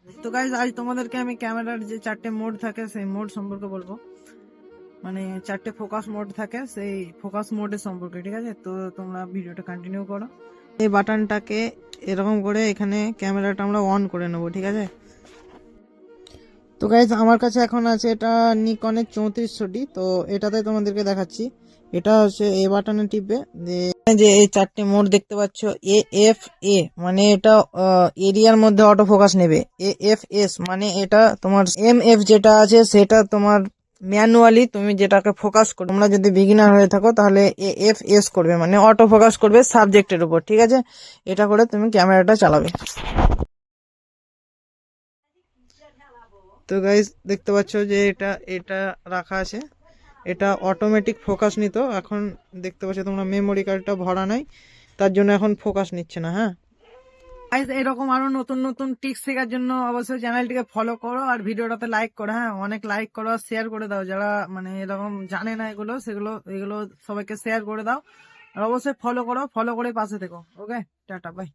তো গাইজ আজ তোমাদেরকে আমি ক্যামেরার যে 4টে মোড থাকে সেই মোড সম্পর্কে বলবো, মানে 4টে ফোকাস মোড থাকে সেই ফোকাস মোডের সম্পর্কে, ঠিক আছে? তো তোমরা ভিডিওটা কন্টিনিউ করো। এই বাটনটাকে এরকম করে এখানে ক্যামেরাটা আমরা অন করে নেবো, ঠিক আছে? তো গাইজ আমার কাছে এখন আছে এটা নিকনের 3400D, তো এটাতে তোমাদেরকে দেখাচ্ছি। এটা হচ্ছে এ বাটনে টিপে যে এই 4টে মোড দেখতে পাচ্ছ, এ এফ এ মানে এটা এরিয়ার মধ্যে অটো ফোকাস নেবে, এ এফ এস মানে এটা তোমার, এম এফ যেটা আছে সেটা তোমার ম্যানুয়ালি তুমি যেটাকে ফোকাস করো। তোমরা যদি বিগিনার হয়ে থাকো তাহলে এ এফ এস করবে, মানে অটো ফোকাস করবে সাবজেক্টের উপর, ঠিক আছে? এটা করে তুমি ক্যামেরাটা চালাবে। তো গাইজ দেখতে পাচ্ছ যে এটা এটা রাখা আছে, এটা অটোমেটিক ফোকাস নিত। এখন দেখতে পাচ্ছ তোমরা মেমোরি কার্ডটা ভরা নাই, তার জন্য এখন ফোকাস নিচ্ছে না। হ্যাঁ গাইজ, এরকম আরো নতুন নতুন টিপস শেখার জন্য অবশ্যই চ্যানেলটিকে ফলো করো আর ভিডিওটাতে লাইক করো। হ্যাঁ, অনেক লাইক করো আর শেয়ার করে দাও, যারা মানে এরকম জানে না এগুলো এগুলো সবাইকে শেয়ার করে দাও। আর অবশ্যই ফলো করো, ফলো করে পাশে থেকো। ওকে, টাটা, বাই।